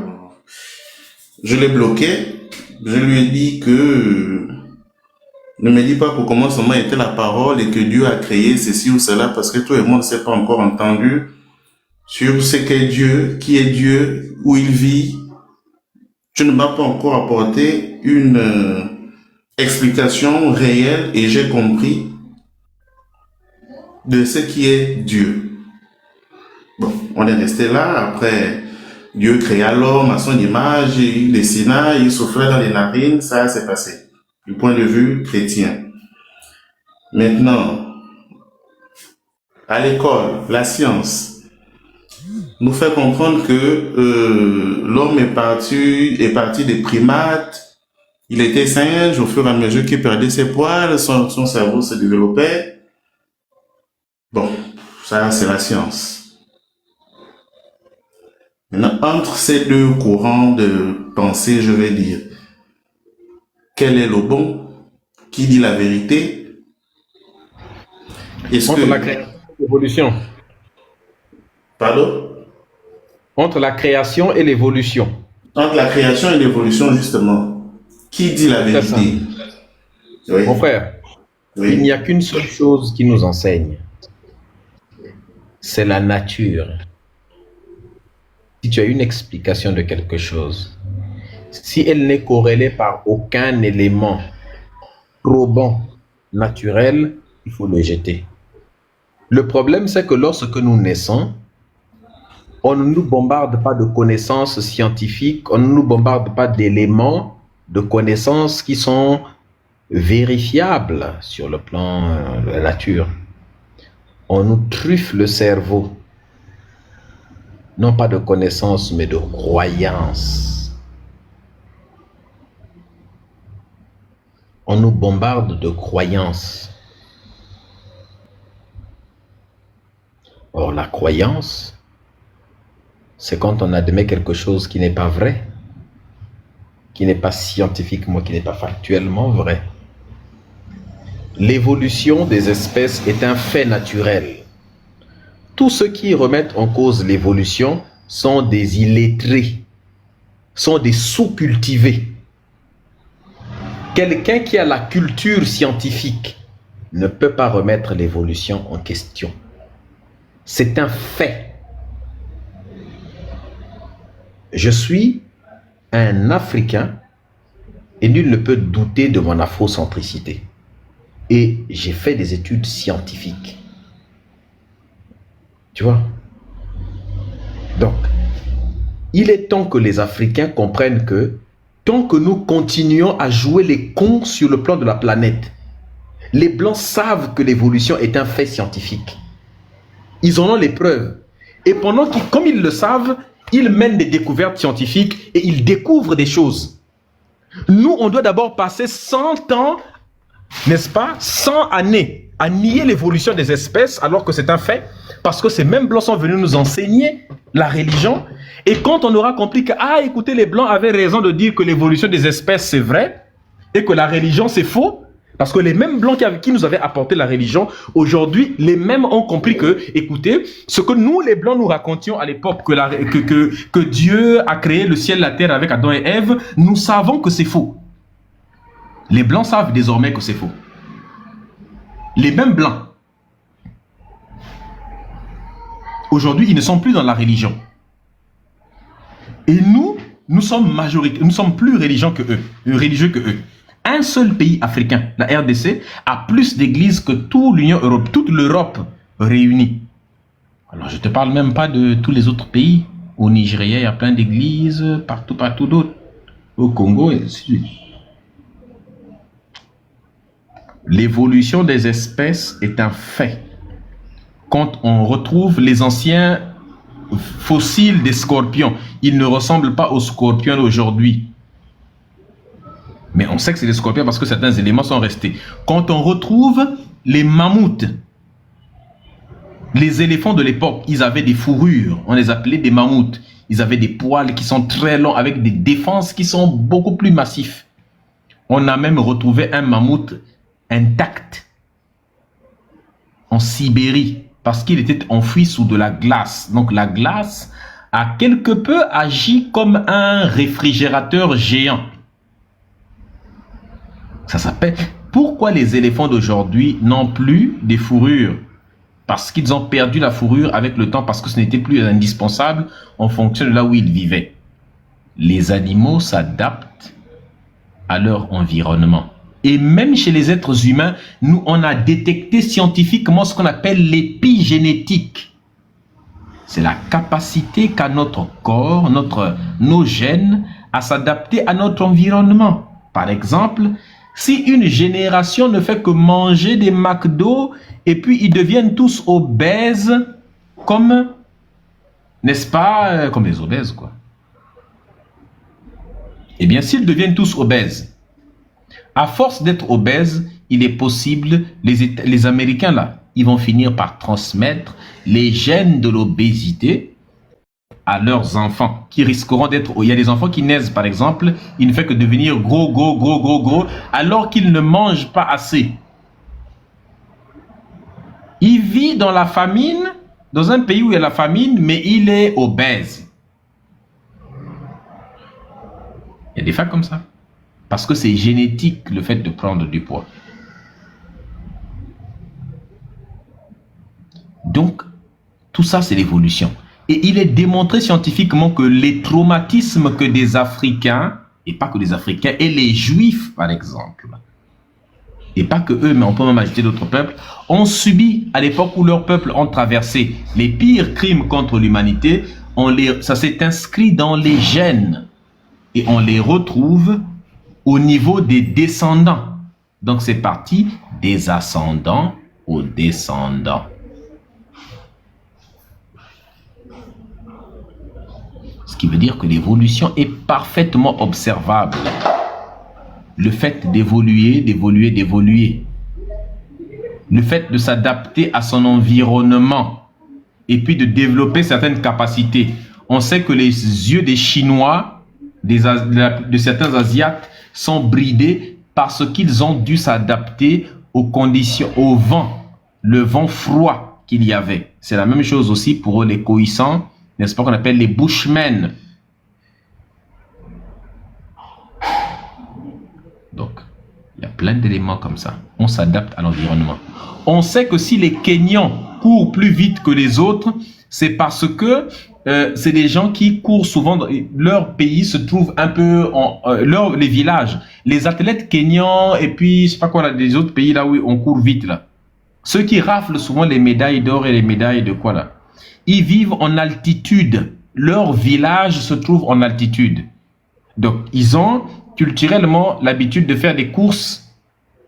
Je l'ai bloqué, je lui ai dit que ne me dis pas qu'au commencement était la parole et que Dieu a créé ceci ou cela parce que tout le monde ne s'est pas encore entendu sur ce qu'est Dieu, qui est Dieu, où il vit. Tu ne m'as pas encore apporté une explication réelle et j'ai compris de ce qui est Dieu. Bon, on est resté là. Après, Dieu créa l'homme à son image, il dessina, il soufflait dans les narines, ça s'est passé. Du point de vue chrétien. Maintenant, à l'école, la science nous fait comprendre que l'homme est parti des primates, il était singe, au fur et à mesure qu'il perdait ses poils, son cerveau se développait. Bon, ça c'est la science. Maintenant, entre ces deux courants de pensée, je vais dire, quel est le bon? Qui dit la vérité? Est-ce Entre que... la création et l'évolution. Pardon? Entre la création et l'évolution. Entre la création et l'évolution, justement, qui dit la C'est ça. vérité? Oui. Mon frère, Oui. il n'y a qu'une seule chose qui nous enseigne. C'est la nature. Si tu as une explication de quelque chose, si elle n'est corrélée par aucun élément probant, naturel, il faut le jeter. Le problème, c'est que lorsque nous naissons, on ne nous bombarde pas de connaissances scientifiques, on ne nous bombarde pas d'éléments de connaissances qui sont vérifiables sur le plan de la nature. On nous truffe le cerveau, non pas de connaissances, mais de croyances. On nous bombarde de croyances. Or, la croyance, c'est quand on admet quelque chose qui n'est pas vrai, qui n'est pas scientifiquement, qui n'est pas factuellement vrai. L'évolution des espèces est un fait naturel. Tous ceux qui remettent en cause l'évolution sont des illettrés, sont des sous-cultivés. Quelqu'un qui a la culture scientifique ne peut pas remettre l'évolution en question. C'est un fait. Je suis un Africain et nul ne peut douter de mon afrocentricité. Et j'ai fait des études scientifiques. Tu vois? Donc, il est temps que les Africains comprennent que tant que nous continuons à jouer les cons sur le plan de la planète, les Blancs savent que l'évolution est un fait scientifique. Ils en ont les preuves. Et pendant qu'ils, comme ils le savent, ils mènent des découvertes scientifiques et ils découvrent des choses. Nous, on doit d'abord passer 100 ans, n'est-ce pas, 100 années à nier l'évolution des espèces alors que c'est un fait, parce que ces mêmes Blancs sont venus nous enseigner la religion. Et quand on aura compris que, ah, écoutez, les Blancs avaient raison de dire que l'évolution des espèces c'est vrai et que la religion c'est faux, parce que les mêmes Blancs qui nous avaient apporté la religion, aujourd'hui, les mêmes ont compris que, écoutez, ce que nous, les Blancs, nous racontions à l'époque, que Dieu a créé le ciel et la terre avec Adam et Ève, nous savons que c'est faux. Les Blancs savent désormais que c'est faux. Les mêmes Blancs. Aujourd'hui, ils ne sont plus dans la religion. Et nous sommes majoritaires, nous sommes plus religieux que eux. Un seul pays africain, la RDC, a plus d'églises que toute l'Europe réunie. Alors, je ne te parle même pas de tous les autres pays. Au Nigeria, il y a plein d'églises, partout d'autres. Au Congo, et ainsi de suite. L'évolution des espèces est un fait. Quand on retrouve les anciens fossiles des scorpions, ils ne ressemblent pas aux scorpions d'aujourd'hui. Mais on sait que c'est des scorpions parce que certains éléments sont restés. Quand on retrouve les mammouths, les éléphants de l'époque, ils avaient des fourrures. On les appelait des mammouths. Ils avaient des poils qui sont très longs avec des défenses qui sont beaucoup plus massifs. On a même retrouvé un mammouth intact en Sibérie parce qu'il était enfoui sous de la glace. Donc la glace a quelque peu agi comme un réfrigérateur géant. Ça s'appelle... Pourquoi les éléphants d'aujourd'hui n'ont plus des fourrures? Parce qu'ils ont perdu la fourrure avec le temps, parce que ce n'était plus indispensable en fonction de là où ils vivaient. Les animaux s'adaptent à leur environnement. Et même chez les êtres humains, nous, on a détecté scientifiquement ce qu'on appelle l'épigénétique. C'est la capacité qu'a notre corps, nos gènes, à s'adapter à notre environnement. Par exemple, si une génération ne fait que manger des McDo et puis ils deviennent tous obèses comme, n'est-ce pas, comme les obèses, quoi. Eh bien, s'ils deviennent tous obèses, à force d'être obèses, il est possible, les Américains là, ils vont finir par transmettre les gènes de l'obésité à leurs enfants qui risqueront d'être... Il y a des enfants qui naissent, par exemple, ils ne font que devenir gros, alors qu'ils ne mangent pas assez. Il vit dans la famine, dans un pays où il y a la famine, mais il est obèse. Il y a des femmes comme ça. Parce que c'est génétique, le fait de prendre du poids. Donc, tout ça, c'est l'évolution. Et il est démontré scientifiquement que les traumatismes que des Africains, et pas que des Africains, et les Juifs, par exemple, et pas que eux, mais on peut même ajouter d'autres peuples, ont subi, à l'époque où leurs peuples ont traversé les pires crimes contre l'humanité, ça s'est inscrit dans les gènes. Et on les retrouve au niveau des descendants. Donc c'est parti des ascendants aux descendants. Ce qui veut dire que l'évolution est parfaitement observable. Le fait d'évoluer. Le fait de s'adapter à son environnement. Et puis de développer certaines capacités. On sait que les yeux des Chinois, de certains Asiates, sont bridés parce qu'ils ont dû s'adapter aux conditions, au vent, le vent froid qu'il y avait. C'est la même chose aussi pour les Khoïsans, n'est-ce pas, qu'on appelle les Bushmen. Donc, il y a plein d'éléments comme ça. On s'adapte à l'environnement. On sait que si les Kenyans courent plus vite que les autres, c'est parce que c'est des gens qui courent souvent, leur pays se trouve un peu, les villages, les athlètes kenyans et puis je sais pas quoi là, des autres pays là où on court vite là. Ceux qui raflent souvent les médailles d'or et les médailles de quoi là, ils vivent en altitude. Leur village se trouve en altitude. Donc ils ont culturellement l'habitude de faire des courses,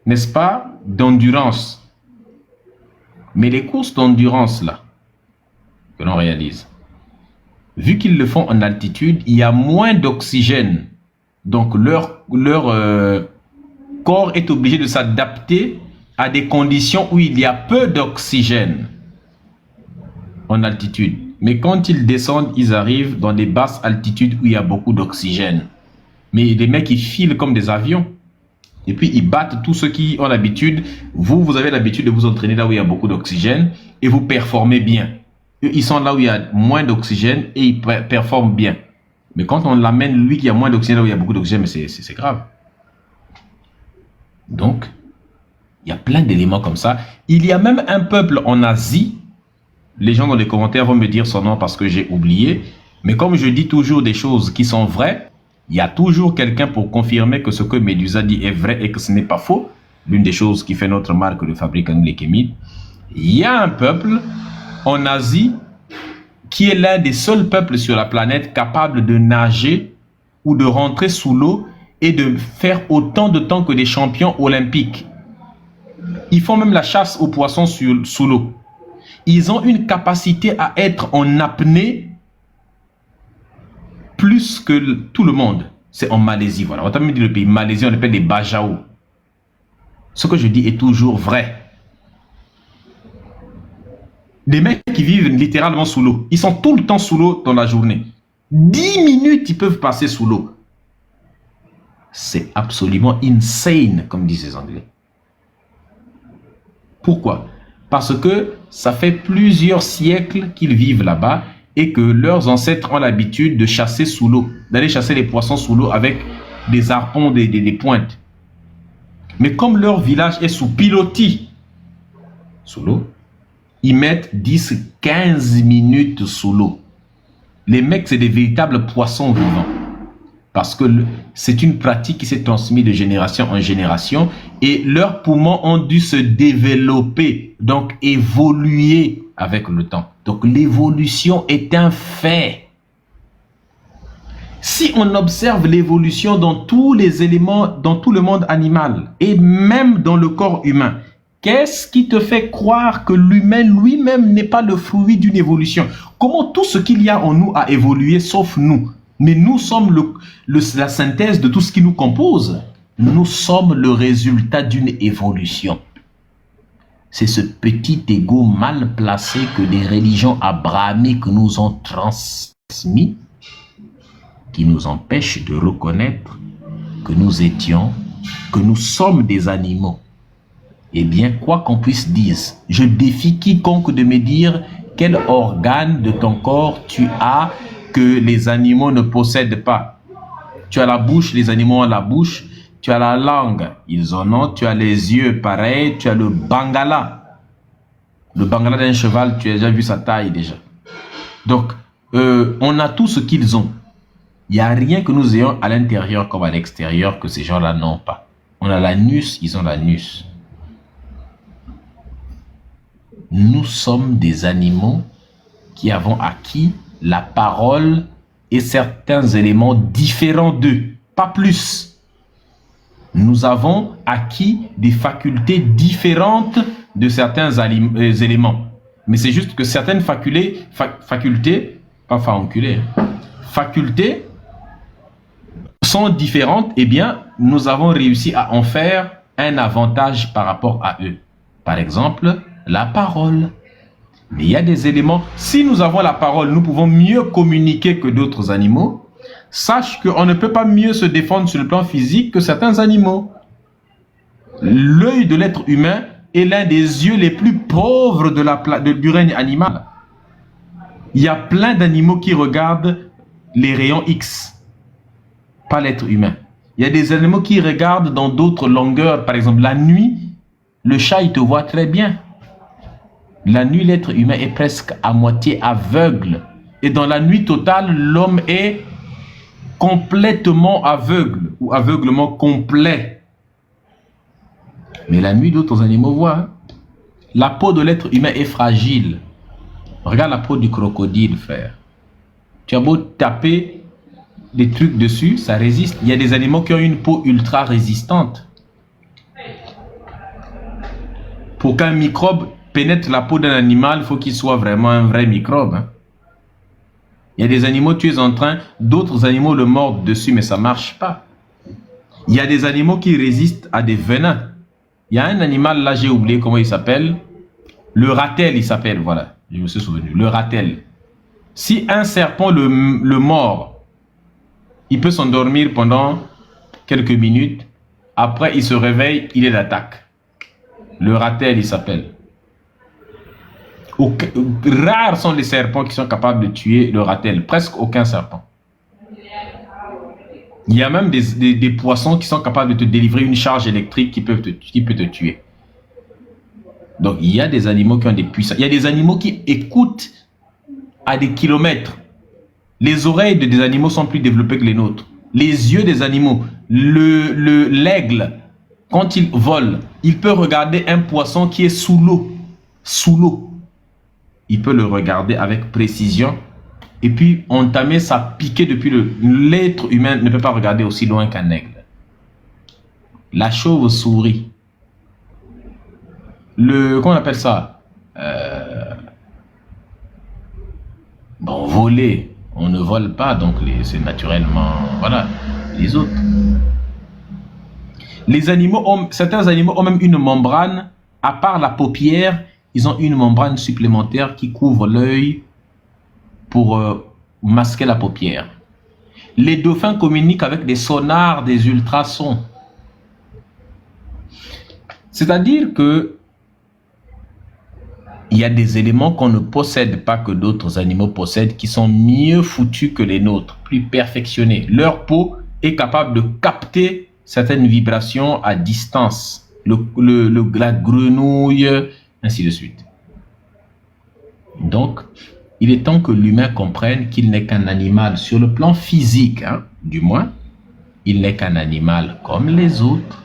n'est-ce pas, d'endurance. Mais les courses d'endurance là, que l'on réalise, vu qu'ils le font en altitude, il y a moins d'oxygène. Donc leur corps est obligé de s'adapter à des conditions où il y a peu d'oxygène en altitude. Mais quand ils descendent, ils arrivent dans des basses altitudes où il y a beaucoup d'oxygène. Mais les mecs, ils filent comme des avions. Et puis, ils battent tous ceux qui ont l'habitude. Vous avez l'habitude de vous entraîner là où il y a beaucoup d'oxygène et vous performez bien. Ils sont là où il y a moins d'oxygène et ils performent bien. Mais quand on l'amène, lui qui a moins d'oxygène, là où il y a beaucoup d'oxygène, mais c'est grave. Donc, il y a plein d'éléments comme ça. Il y a même un peuple en Asie. Les gens dans les commentaires vont me dire son nom parce que j'ai oublié. Mais comme je dis toujours des choses qui sont vraies, il y a toujours quelqu'un pour confirmer que ce que Médusa dit est vrai et que ce n'est pas faux. L'une des choses qui fait notre marque de fabrique Anglékémide. Il y a un peuple en Asie qui est l'un des seuls peuples sur la planète capable de nager ou de rentrer sous l'eau et de faire autant de temps que des champions olympiques. Ils font même la chasse aux poissons sous l'eau. Ils ont une capacité à être en apnée plus que tout le monde. C'est en Malaisie, voilà. On t'a même dit le pays Malaisie, on l'appelle les Bajau. Ce que je dis est toujours vrai. Des mecs qui vivent littéralement sous l'eau. Ils sont tout le temps sous l'eau dans la journée. 10 minutes, ils peuvent passer sous l'eau. C'est absolument insane, comme disent les Anglais. Pourquoi? Parce que ça fait plusieurs siècles qu'ils vivent là-bas et que leurs ancêtres ont l'habitude de chasser sous l'eau, d'aller chasser les poissons sous l'eau avec des harpons, des pointes. Mais comme leur village est sous pilotis, sous l'eau, ils mettent 10-15 minutes sous l'eau. Les mecs, c'est des véritables poissons vivants. Parce que c'est une pratique qui s'est transmise de génération en génération et leurs poumons ont dû se développer, donc évoluer avec le temps. Donc l'évolution est un fait. Si on observe l'évolution dans tous les éléments, dans tout le monde animal et même dans le corps humain, qu'est-ce qui te fait croire que l'humain lui-même n'est pas le fruit d'une évolution? Comment tout ce qu'il y a en nous a évolué sauf nous? Mais nous sommes la synthèse de tout ce qui nous compose. Nous sommes le résultat d'une évolution. C'est ce petit ego mal placé que les religions abrahamiques nous ont transmis qui nous empêche de reconnaître que nous sommes des animaux. Eh bien, quoi qu'on puisse dire, je défie quiconque de me dire quel organe de ton corps tu as que les animaux ne possèdent pas. Tu as la bouche, les animaux ont la bouche. Tu as la langue, ils en ont. Tu as les yeux, pareil. Tu as le bangala. Le bangala d'un cheval, tu as déjà vu sa taille déjà. Donc, on a tout ce qu'ils ont. Il n'y a rien que nous ayons à l'intérieur comme à l'extérieur que ces gens-là n'ont pas. On a l'anus, ils ont l'anus. Nous sommes des animaux qui avons acquis la parole et certains éléments différents d'eux, pas plus. Nous avons acquis des facultés différentes de certains éléments. Mais c'est juste que certaines facultés, sont différentes, eh bien, nous avons réussi à en faire un avantage par rapport à eux. Par exemple, la parole. Mais il y a des éléments, si nous avons la parole, nous pouvons mieux communiquer que d'autres animaux. Sache qu'on ne peut pas mieux se défendre sur le plan physique que certains animaux. L'œil de l'être humain est l'un des yeux les plus pauvres du règne animal. Il y a plein d'animaux qui regardent les rayons X, pas l'être humain. Il y a des animaux qui regardent dans d'autres longueurs. Par exemple, la nuit, le chat, il te voit très bien. La nuit, l'être humain est presque à moitié aveugle. Et dans la nuit totale, l'homme est complètement aveugle ou aveuglement complet. Mais la nuit, d'autres animaux voient. La peau de l'être humain est fragile. Regarde la peau du crocodile, frère. Tu as beau taper des trucs dessus, ça résiste. Il y a des animaux qui ont une peau ultra résistante. Pour qu'un microbe pénètre la peau d'un animal, il faut qu'il soit vraiment un vrai microbe. Hein. Il y a des animaux, tu es en train, d'autres animaux le mordent dessus, mais ça ne marche pas. Il y a des animaux qui résistent à des venins. Il y a un animal, là j'ai oublié comment il s'appelle. Le ratel, il s'appelle, voilà. Je me suis souvenu. Le ratel. Si un serpent le mord, il peut s'endormir pendant quelques minutes. Après, il se réveille, il est d'attaque. Le ratel, il s'appelle. Rares sont les serpents qui sont capables de tuer le ratel. Presque aucun serpent. Il y a même des poissons qui sont capables de te délivrer une charge électrique qui peut te tuer. Donc, il y a des animaux qui ont des puissances. Il y a des animaux qui écoutent à des kilomètres. Les oreilles des animaux sont plus développées que les nôtres. Les yeux des animaux. L'aigle, quand il vole, il peut regarder un poisson qui est sous l'eau. Sous l'eau. Il peut le regarder avec précision. Et puis, entamer sa piquée depuis l'être humain ne peut pas regarder aussi loin qu'un aigle. La chauve-souris. Comment on appelle ça? Bon, voler. On ne vole pas, donc c'est naturellement... Voilà, les autres. Certains animaux ont même une membrane, à part la paupière, ils ont une membrane supplémentaire qui couvre l'œil pour masquer la paupière. Les dauphins communiquent avec des sonars, des ultrasons. C'est-à-dire que il y a des éléments qu'on ne possède pas que d'autres animaux possèdent qui sont mieux foutus que les nôtres, plus perfectionnés. Leur peau est capable de capter certaines vibrations à distance. La grenouille, ainsi de suite. Donc, il est temps que l'humain comprenne qu'il n'est qu'un animal sur le plan physique, hein, du moins. Il n'est qu'un animal comme les autres.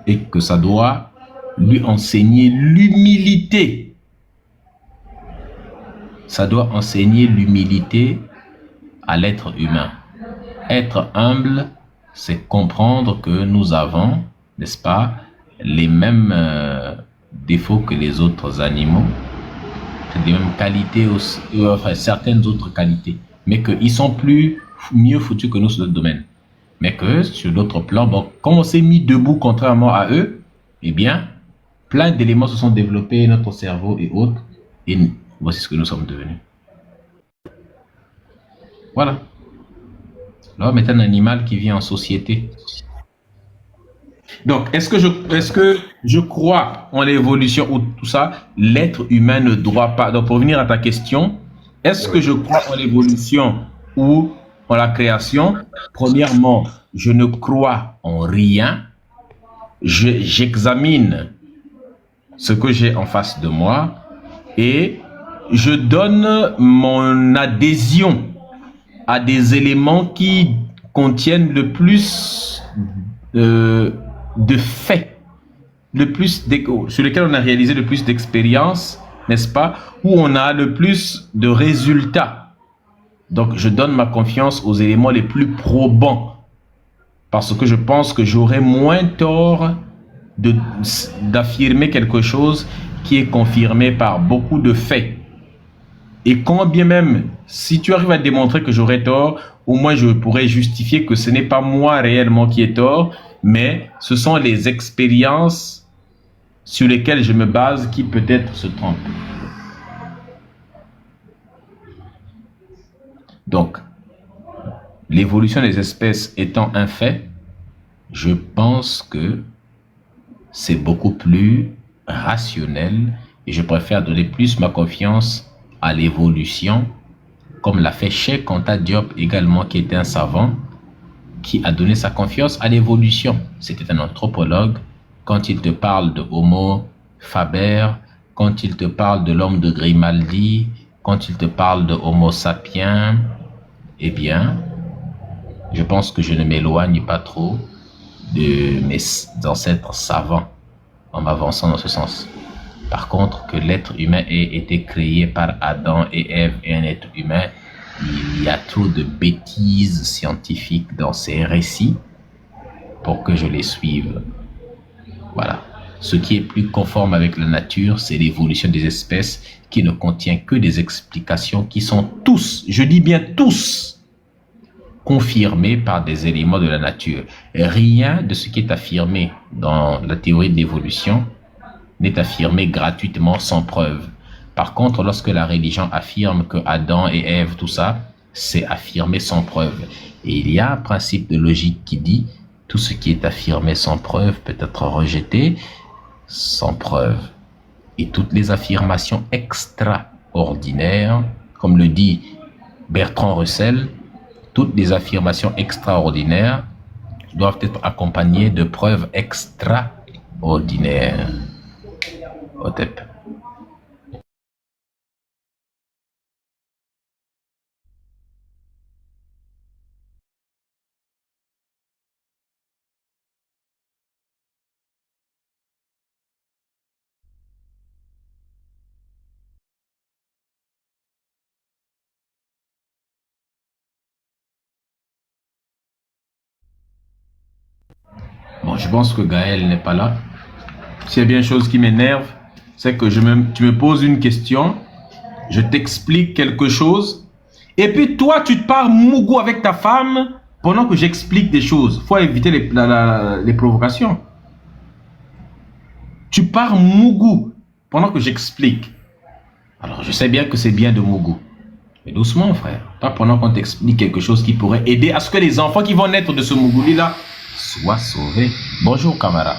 Et que ça doit lui enseigner l'humilité ça doit enseigner l'humilité à l'être humain. Être humble, c'est comprendre que nous avons, n'est-ce pas, les mêmes défauts que les autres animaux, les mêmes qualités aussi, enfin certaines autres qualités, mais qu'ils sont mieux foutus que nous sur notre domaine. Mais que sur d'autres plans, bon, comme on s'est mis debout contrairement à eux, eh bien, plein d'éléments se sont développés, notre cerveau et autres, et voici ce que nous sommes devenus. Voilà. L'homme est un animal qui vit en société. Donc, est-ce que je crois en l'évolution ou tout ça? L'être humain ne doit pas. Donc, pour revenir à ta question, est-ce que je crois en l'évolution ou en la création? Premièrement, je ne crois en rien. J'examine ce que j'ai en face de moi et je donne mon adhésion à des éléments qui contiennent le plus de faits, sur lesquels on a réalisé le plus d'expériences, n'est-ce pas, où on a le plus de résultats. Donc, je donne ma confiance aux éléments les plus probants, parce que je pense que j'aurai moins tort d'affirmer quelque chose qui est confirmé par beaucoup de faits. Et quand bien même, si tu arrives à démontrer que j'aurais tort, au moins je pourrais justifier que ce n'est pas moi réellement qui ai tort, mais ce sont les expériences sur lesquelles je me base qui peut-être se trompent. Donc, l'évolution des espèces étant un fait, je pense que c'est beaucoup plus rationnel et je préfère donner plus ma confiance à l'évolution, comme l'a fait Cheikh Anta Diop également, qui était un savant, qui a donné sa confiance à l'évolution. C'était un anthropologue. Quand il te parle de Homo faber, quand il te parle de l'homme de Grimaldi, quand il te parle de Homo sapiens, eh bien, je pense que je ne m'éloigne pas trop de mes ancêtres savants en m'avançant dans ce sens. Par contre, que l'être humain ait été créé par Adam et Ève et un être humain, il y a trop de bêtises scientifiques dans ces récits pour que je les suive. Voilà. Ce qui est plus conforme avec la nature, c'est l'évolution des espèces qui ne contient que des explications qui sont tous, je dis bien tous, confirmées par des éléments de la nature. Rien de ce qui est affirmé dans la théorie de l'évolution n'est affirmé gratuitement sans preuve. Par contre, lorsque la religion affirme que Adam et Ève, tout ça, c'est affirmé sans preuve. Et il y a un principe de logique qui dit tout ce qui est affirmé sans preuve peut être rejeté sans preuve. Et toutes les affirmations extraordinaires, comme le dit Bertrand Russell, toutes les affirmations extraordinaires doivent être accompagnées de preuves extraordinaires. Otep. Bon, je pense que Gaël n'est pas là. S'il y a bien une chose qui m'énerve, c'est que tu me poses une question, je t'explique quelque chose, et puis toi, tu te pars mougou avec ta femme pendant que j'explique des choses. Il faut éviter les provocations. Tu pars mougou pendant que j'explique. Alors, je sais bien que c'est bien de mougou. Mais doucement, frère. Pas pendant qu'on t'explique quelque chose qui pourrait aider à ce que les enfants qui vont naître de ce mougouli-là soient sauvés. Bonjour, camarade.